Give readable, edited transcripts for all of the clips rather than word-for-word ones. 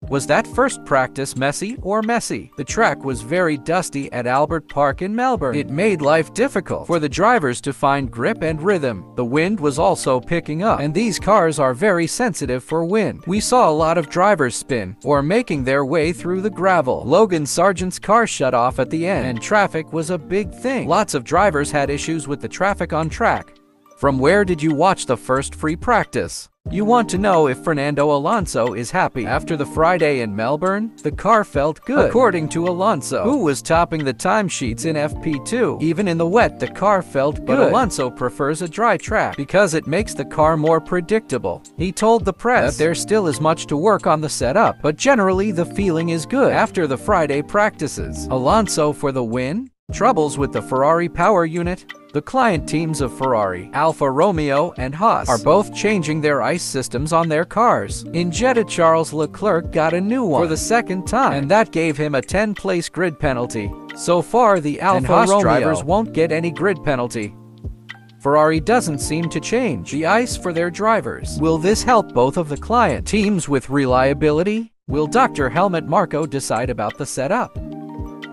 Was that first practice messy or messy? The track was very dusty at Albert Park in Melbourne. It made life difficult for the drivers to find grip and rhythm. The wind was also picking up, and these cars are very sensitive for wind. We saw a lot of drivers spin or making their way through the gravel. Logan Sargent's car shut off at the end, and traffic was a big thing. Lots of drivers had issues with the traffic on track. From where did you watch the first free practice? You want to know if Fernando Alonso is happy. After the Friday in Melbourne, the car felt good. According to Alonso, who was topping the timesheets in FP2, even in the wet the car felt good. But Alonso prefers a dry track because it makes the car more predictable. He told the press that there still is much to work on the setup, but generally the feeling is good. After the Friday practices, Alonso for the win? Troubles with the Ferrari power unit? The client teams of Ferrari, Alfa Romeo and Haas are both changing their ICE systems on their cars. In Jeddah, Charles Leclerc got a new one for the second time, and that gave him a 10-place grid penalty. So far, the Alfa Romeo drivers won't get any grid penalty. Ferrari doesn't seem to change the ICE for their drivers. Will this help both of the client teams with reliability? Will Dr. Helmut Marko decide about the setup?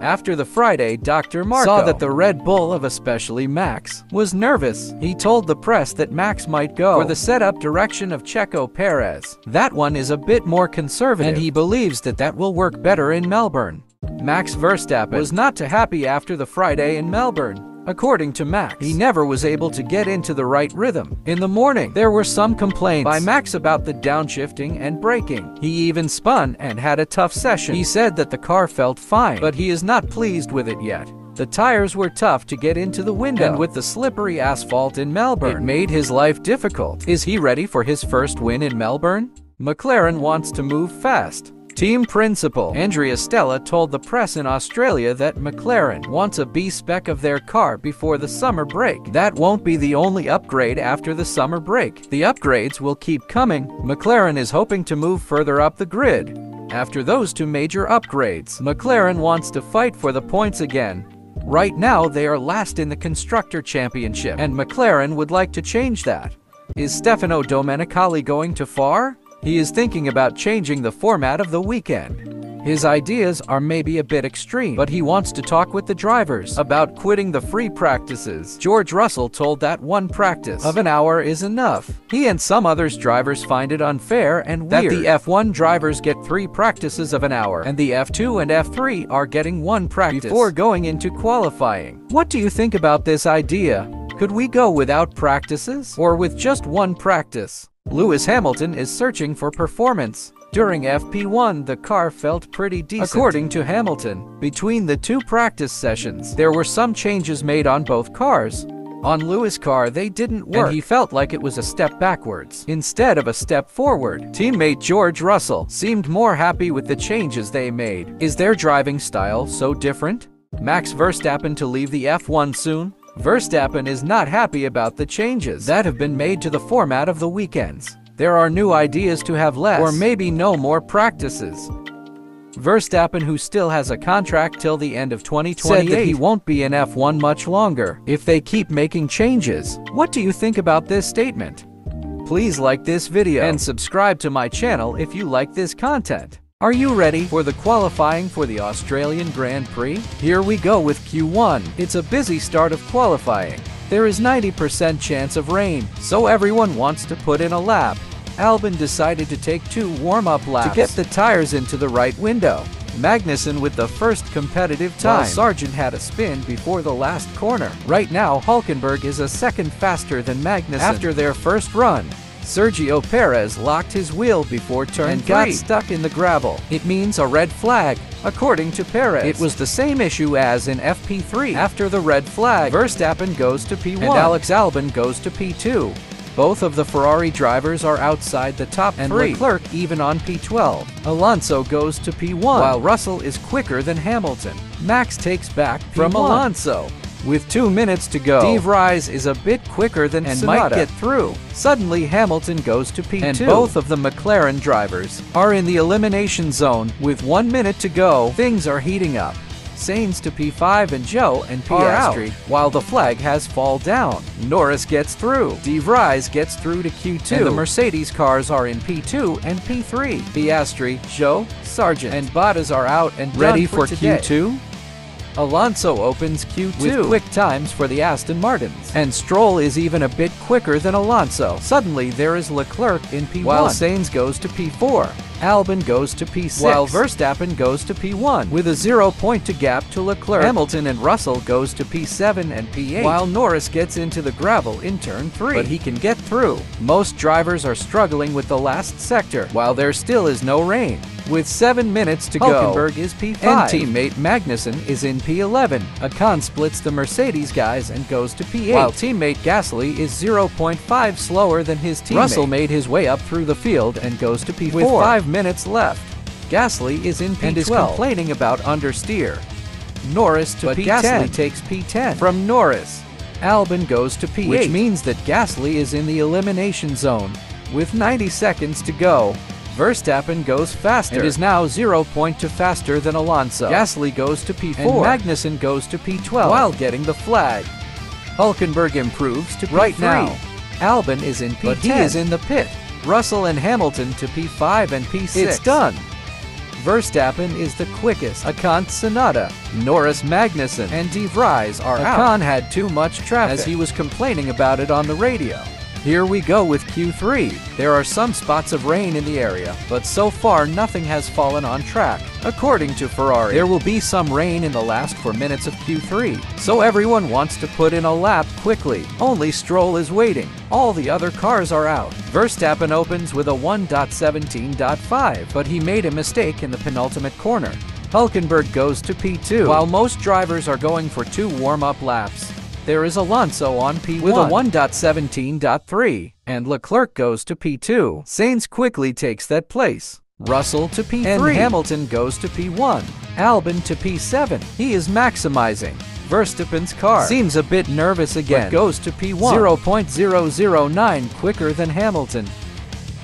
After the Friday, Dr. Marko saw that the Red Bull of especially Max was nervous. He told the press that Max might go for the setup direction of Checo Perez. That one is a bit more conservative, and he believes that that will work better in Melbourne. Max Verstappen was not too happy after the Friday in Melbourne. According to Max, he never was able to get into the right rhythm. In the morning, there were some complaints by Max about the downshifting and braking. He even spun and had a tough session. He said that the car felt fine, but he is not pleased with it yet. The tires were tough to get into the window, and with the slippery asphalt in Melbourne, it made his life difficult. Is he ready for his first win in Melbourne? McLaren wants to move fast. Team principal Andrea Stella told the press in Australia that McLaren wants a B-spec of their car before the summer break. That won't be the only upgrade after the summer break. The upgrades will keep coming. McLaren is hoping to move further up the grid. After those two major upgrades, McLaren wants to fight for the points again. Right now, they are last in the Constructor Championship, and McLaren would like to change that. Is Stefano Domenicali going too far? He is thinking about changing the format of the weekend. His ideas are maybe a bit extreme, but he wants to talk with the drivers about quitting the free practices. George Russell told that one practice of an hour is enough. He and some others drivers find it unfair and weird that the F1 drivers get 3 practices of an hour, and the F2 and F3 are getting 1 practice before going into qualifying. What do you think about this idea? Could we go without practices, or with just 1 practice? Lewis Hamilton is searching for performance. During FP1, the car felt pretty decent. According to Hamilton, between the 2 practice sessions, there were some changes made on both cars. On Lewis' car, they didn't work, and he felt like it was a step backwards instead of a step forward. Teammate George Russell seemed more happy with the changes they made. Is their driving style so different? Max Verstappen to leave the F1 soon? Verstappen is not happy about the changes that have been made to the format of the weekends. There are new ideas to have less or maybe no more practices. Verstappen, who still has a contract till the end of 2028, said that he won't be in F1 much longer if they keep making changes. What do you think about this statement? Please like this video and subscribe to my channel if you like this content. Are you ready for the qualifying for the Australian Grand Prix? Here we go with Q1. It's a busy start of qualifying. There is 90% chance of rain, so everyone wants to put in a lap. Albon decided to take 2 warm-up laps to get the tires into the right window. Magnussen with the first competitive time, while Sargent had a spin before the last corner. Right now, Hülkenberg is a second faster than Magnussen after their first run. Sergio Perez locked his wheel before turn 3 and got stuck in the gravel. It means a red flag. According to Perez, it was the same issue as in FP3. After the red flag, Verstappen goes to P1 and Alex Albon goes to P2. Both of the Ferrari drivers are outside the top 3, and Leclerc even on P12. Alonso goes to P1, while Russell is quicker than Hamilton. Max takes back P1 from Alonso. With 2 minutes to go, De Vries is a bit quicker than and might get through. Suddenly Hamilton goes to P2, and both of the McLaren drivers are in the elimination zone. With 1 minute to go, things are heating up. Sainz to P5 and Joe and Piastri, while the flag has fall down. Norris gets through. De Vries gets through to Q2. And the Mercedes cars are in P2 and P3. Piastri, Joe, Sargent, and Bottas are out and ready for Q2. Alonso opens Q2 with quick times for the Aston Martins, and Stroll is even a bit quicker than Alonso. Suddenly there is Leclerc in P1, while Sainz goes to P4. Albon goes to P6, while Verstappen goes to P1, with a 0-point gap to Leclerc. Hamilton and Russell goes to P7 and P8, while Norris gets into the gravel in turn 3, but he can get through. Most drivers are struggling with the last sector, while there still is no rain. With 7 minutes to go, Hülkenberg is P5, and teammate Magnussen is in P11. Ocon splits the Mercedes guys and goes to P8, while teammate Gasly is 0.5 slower than his teammate. Russell made his way up through the field and goes to P4. With 5 minutes left, Gasly is in P12 and is complaining about understeer. Norris to P10. Gasly takes P10 from Norris. Albon goes to P8, which means that Gasly is in the elimination zone. With 90 seconds to go, Verstappen goes faster and is now 0.2 faster than Alonso. Gasly goes to P4 and Magnussen goes to P12 while getting the flag. Hülkenberg improves to P3. Right now, Albon is in P10, but he is in the pit. Russell and Hamilton to P5 and P6. It's done. Verstappen is the quickest. Ocon, Tsunoda, Norris, Magnussen, and De Vries are out. Ocon had too much traffic, as he was complaining about it on the radio. Here we go with Q3. There are some spots of rain in the area, but so far nothing has fallen on track. According to Ferrari, there will be some rain in the last 4 minutes of Q3, so everyone wants to put in a lap quickly. Only Stroll is waiting. All the other cars are out. Verstappen opens with a 1.17.5, but he made a mistake in the penultimate corner. Hülkenberg goes to P2, while most drivers are going for 2 warm-up laps. There is Alonso on P1 with a 1.17.3, and Leclerc goes to P2. Sainz quickly takes that place. Russell to P3, and Hamilton goes to P1. Albon to P7. He is maximizing. Verstappen's car seems a bit nervous again, but goes to P1, 0.009 quicker than Hamilton.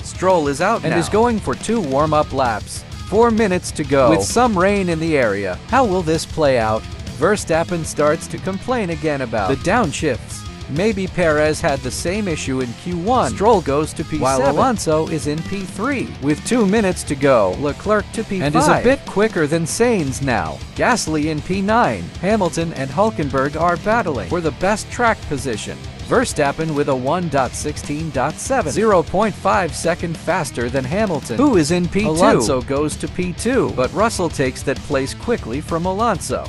Stroll is out and is going for 2 warm-up laps. 4 minutes to go, with some rain in the area. How will this play out? Verstappen starts to complain again about the downshifts. Maybe Perez had the same issue in Q1. Stroll goes to P7, while Alonso is in P3. With 2 minutes to go, Leclerc to P5 and is a bit quicker than Sainz now. Gasly in P9. Hamilton and Hülkenberg are battling for the best track position. Verstappen with a 1.16.7, 0.5 seconds faster than Hamilton, who is in P2. Alonso goes to P2, but Russell takes that place quickly from Alonso.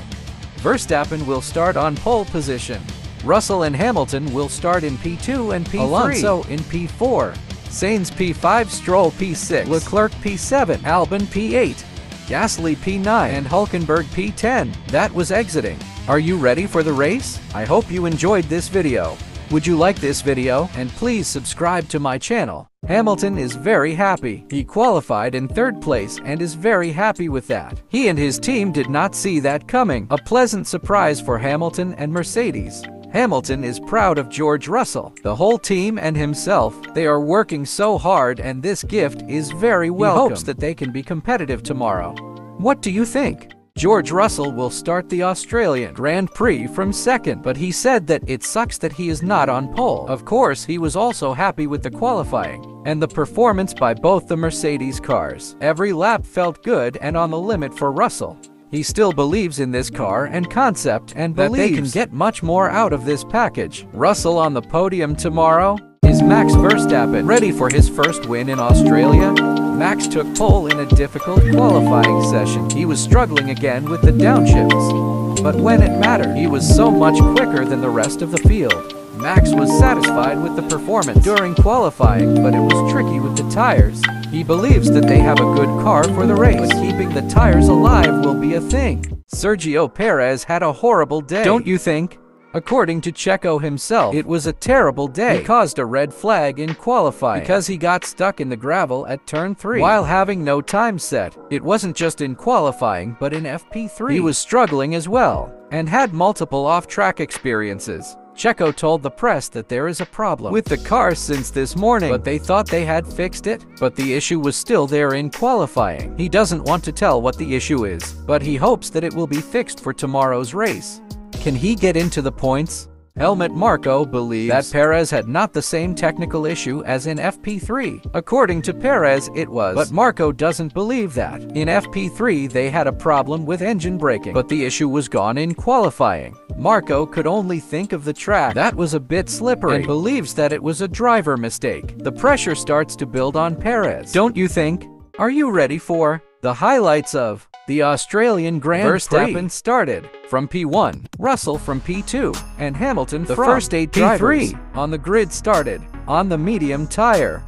Verstappen will start on pole position. Russell and Hamilton will start in P2 and P3. Alonso in P4. Sainz P5, Stroll P6, Leclerc P7, Albon P8, Gasly P9, and Hülkenberg P10. That was exiting. Are you ready for the race? I hope you enjoyed this video. Would you like this video? And please subscribe to my channel. Hamilton is very happy. He qualified in 3rd place and is very happy with that. He and his team did not see that coming. A pleasant surprise for Hamilton and Mercedes. Hamilton is proud of George Russell, the whole team and himself. They are working so hard and this gift is very welcome. He hopes that they can be competitive tomorrow. What do you think? George Russell will start the Australian Grand Prix from 2nd, but he said that it sucks that he is not on pole. Of course, he was also happy with the qualifying and the performance by both the Mercedes cars. Every lap felt good and on the limit for Russell. He still believes in this car and concept and believes that they can get much more out of this package. Russell on the podium tomorrow. Is Max Verstappen ready for his first win in Australia? Max took pole in a difficult qualifying session. He was struggling again with the downshifts. But when it mattered, he was so much quicker than the rest of the field. Max was satisfied with the performance during qualifying, but it was tricky with the tires. He believes that they have a good car for the race, but keeping the tires alive will be a thing. Sergio Perez had a horrible day, don't you think? According to Checo himself, it was a terrible day. He caused a red flag in qualifying because he got stuck in the gravel at turn 3 while having no time set. It wasn't just in qualifying, but in FP3. He was struggling as well and had multiple off-track experiences. Checo told the press that there is a problem with the car since this morning, but they thought they had fixed it. But the issue was still there in qualifying. He doesn't want to tell what the issue is, but he hopes that it will be fixed for tomorrow's race. Can he get into the points? Helmut Marko believes that Perez had not the same technical issue as in FP3. According to Perez, it was, but Marko doesn't believe that. In FP3, they had a problem with engine braking, but the issue was gone in qualifying. Marko could only think of the track that was a bit slippery and believes that it was a driver mistake. The pressure starts to build on Perez, don't you think? Are you ready for the highlights of the Australian Grand Prix? Verstappen started from P1, Russell from P2, and Hamilton the first 8 drivers on the grid started on the medium tire.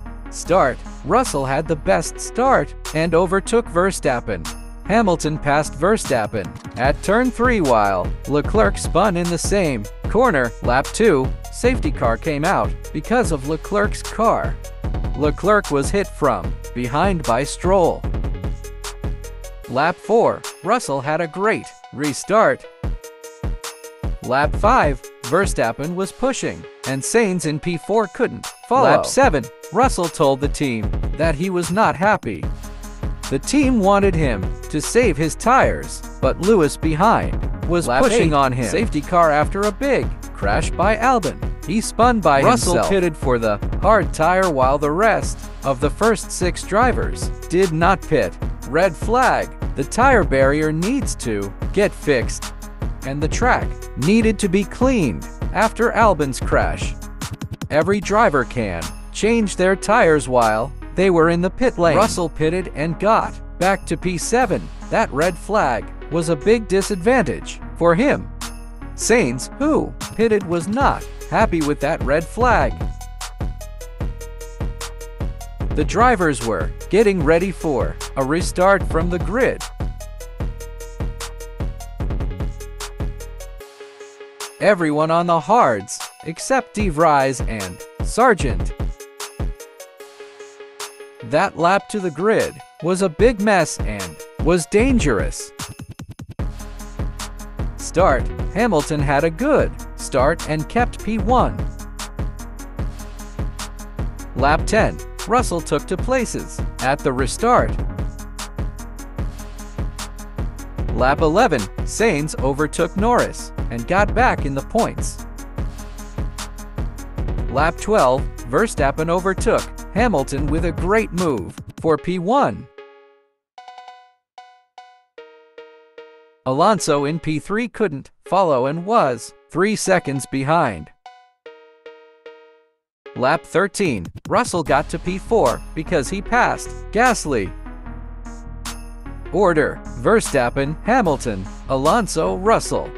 Russell had the best start and overtook Verstappen. Hamilton passed Verstappen at turn 3 while Leclerc spun in the same corner. Lap 2, safety car came out because of Leclerc's car. Leclerc was hit from behind by Stroll. Lap 4, Russell had a great restart. Lap 5, Verstappen was pushing, and Sainz in P4 couldn't follow. Lap 7, Russell told the team that he was not happy. The team wanted him to save his tires, but Lewis behind was pushing on him. Safety car after a big crash by Albon. He spun by himself. Russell pitted for the hard tire while the rest of the first 6 drivers did not pit. Red flag. The tire barrier needs to get fixed, and the track needed to be cleaned after Albon's crash. Every driver can change their tires while they were in the pit lane. Russell pitted and got back to P7. That red flag was a big disadvantage for him. Sainz, who pitted, was not happy with that red flag. The drivers were getting ready for a restart from the grid. Everyone on the hards, except De Vries and Sargent. That lap to the grid was a big mess and was dangerous. Hamilton had a good start and kept P1. Lap 10, Russell took to places at the restart. Lap 11, Sainz overtook Norris and got back in the points. Lap 12, Verstappen overtook Hamilton with a great move for P1. Alonso in P3 couldn't follow and was 3 seconds behind. Lap 13, Russell got to P4 because he passed Gasly. Order: Verstappen, Hamilton, Alonso, Russell,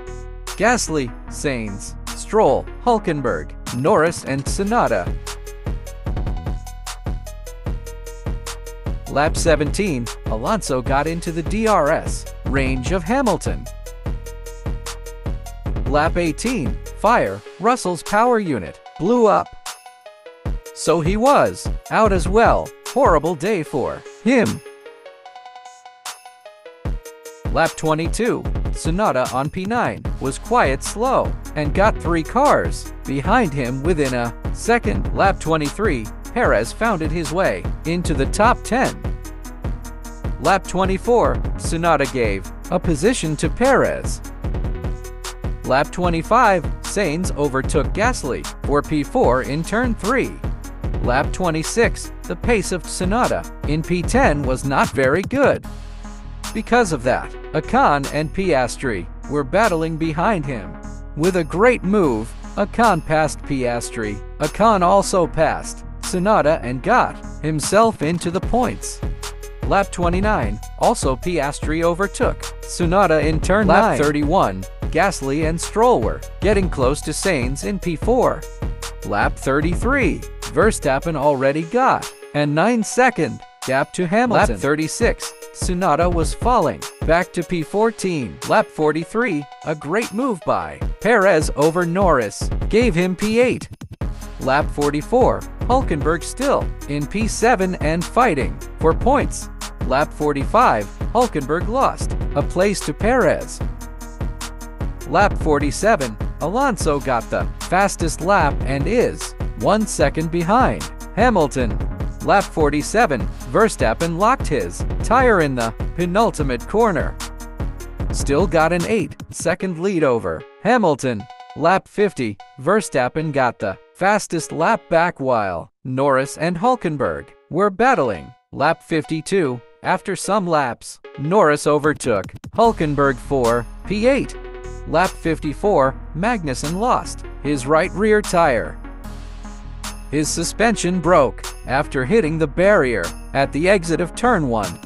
Gasly, Sainz, Stroll, Hülkenberg, Norris, and Tsunoda. Lap 17, Alonso got into the DRS range of Hamilton. Lap 18, fire, Russell's power unit blew up, so he was out as well. Horrible day for him. Lap 22, Tsunoda on P9 was quiet slow and got 3 cars behind him within a second. Lap 23, Perez found his way into the top 10. Lap 24, Tsunoda gave a position to Perez. Lap 25, Sainz overtook Gasly for P4 in turn 3. Lap 26, the pace of Tsunoda in P10 was not very good. Because of that, Ocon and Piastri were battling behind him. With a great move, Ocon passed Piastri. Ocon also passed Tsunoda and got himself into the points. Lap 29, also Piastri overtook Tsunoda in turn 9. Lap 31, Gasly and Stroll were getting close to Sainz in P4. Lap 33, Verstappen already got a 9-second gap to Hamilton. Lap 36, Tsunoda was falling back to P14. Lap 43, a great move by Perez over Norris gave him P8. Lap 44, Hülkenberg still in P7 and fighting for points. Lap 45, Hülkenberg lost a place to Perez. Lap 47, Alonso got the fastest lap and is 1 second behind Hamilton. Lap 47, Verstappen locked his tire in the penultimate corner. Still got an 8-second lead over Hamilton. Lap 50, Verstappen got the fastest lap back while Norris and Hülkenberg were battling. Lap 52, after some laps, Norris overtook Hülkenberg for P8. Lap 54, Magnussen lost his right rear tire. His suspension broke after hitting the barrier at the exit of turn 1.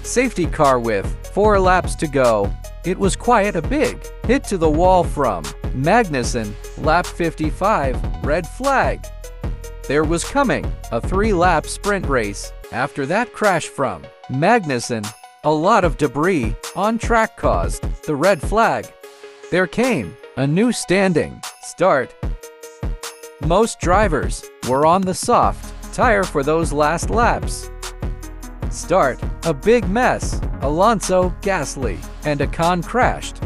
Safety car with 4 laps to go. It was quite a big hit to the wall from Magnussen. Lap 55, red flag. There was coming a 3-lap sprint race after that crash from Magnussen. A lot of debris on track caused the red flag. There came a new standing start. Most drivers were on the soft tire for those last laps. Start, a big mess. Alonso, Gasly, and Ocon crashed.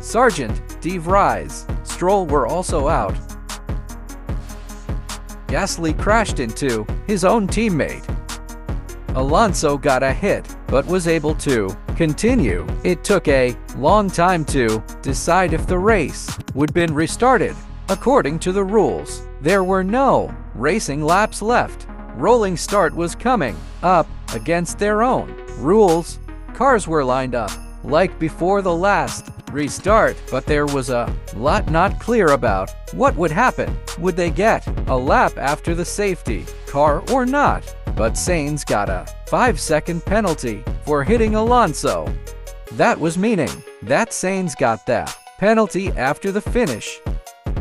Sargent, De Vries, Stroll were also out. Gasly crashed into his own teammate. Alonso got a hit, but was able to continue. It took a long time to decide if the race would be restarted. According to the rules, there were no racing laps left. Rolling start was coming up against their own rules. Cars were lined up like before the last restart, but there was a lot not clear about what would happen. Would they get a lap after the safety car or not? But Sainz got a 5-second penalty for hitting Alonso. That was meaning that Sainz got that penalty after the finish,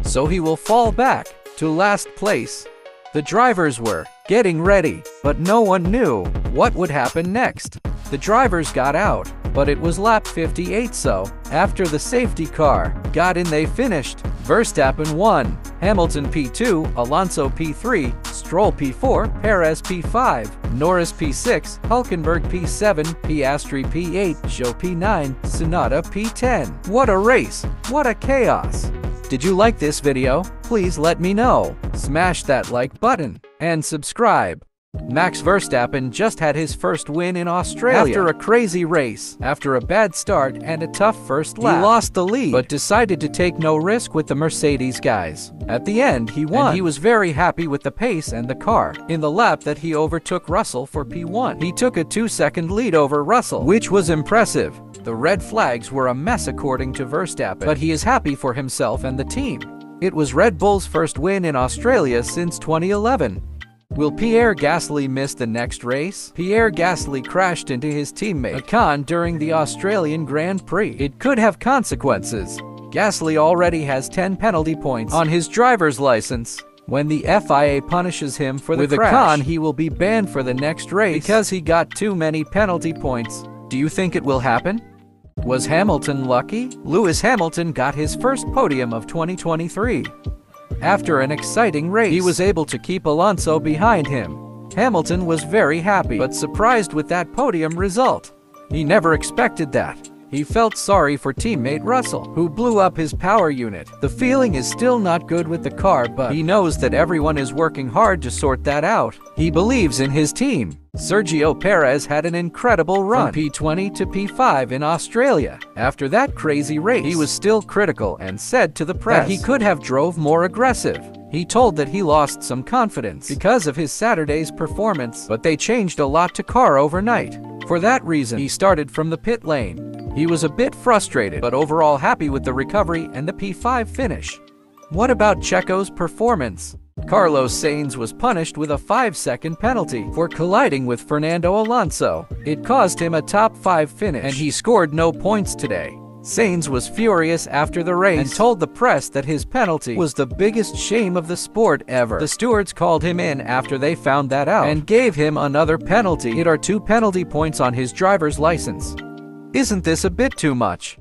so he will fall back to last place. The drivers were getting ready, but no one knew what would happen next. The drivers got out, but it was lap 58, so after the safety car got in, they finished. Verstappen won, Hamilton P2, Alonso P3, Stroll P4, Perez P5, Norris P6, Hülkenberg P7, Piastri P8, Zhou P9, Tsunoda P10. What a race! What a chaos! Did you like this video? Please let me know. Smash that like button and subscribe. Max Verstappen just had his first win in Australia after a crazy race. After a bad start and a tough first lap, he lost the lead but decided to take no risk with the Mercedes guys. At the end, he won, and he was very happy with the pace and the car. In the lap that he overtook Russell for P1, he took a 2-second lead over Russell, which was impressive. The red flags were a mess according to Verstappen, but he is happy for himself and the team. It was Red Bull's first win in Australia since 2011. Will Pierre Gasly miss the next race? Pierre Gasly crashed into his teammate Ocon during the Australian Grand Prix. It could have consequences. Gasly already has 10 penalty points on his driver's license. When the FIA punishes him for the crash, Ocon, he will be banned for the next race because he got too many penalty points. Do you think it will happen? Was Hamilton lucky? Lewis Hamilton got his first podium of 2023. After an exciting race, he was able to keep Alonso behind him. Hamilton was very happy, but surprised with that podium result. He never expected that. He felt sorry for teammate Russell, who blew up his power unit. The feeling is still not good with the car, but he knows that everyone is working hard to sort that out. He believes in his team. Sergio Perez had an incredible run from P20 to P5 in Australia. After that crazy race, he was still critical and said to the press that he could have drove more aggressive. He told that he lost some confidence because of his Saturday's performance, but they changed a lot to car overnight. For that reason, he started from the pit lane. He was a bit frustrated, but overall happy with the recovery and the P5 finish. What about Checo's performance? Carlos Sainz was punished with a 5-second penalty for colliding with Fernando Alonso. It caused him a top 5 finish, and he scored no points today. Sainz was furious after the race and told the press that his penalty was the biggest shame of the sport ever. The stewards called him in after they found that out and gave him another penalty. It are 2 penalty points on his driver's license. Isn't this a bit too much?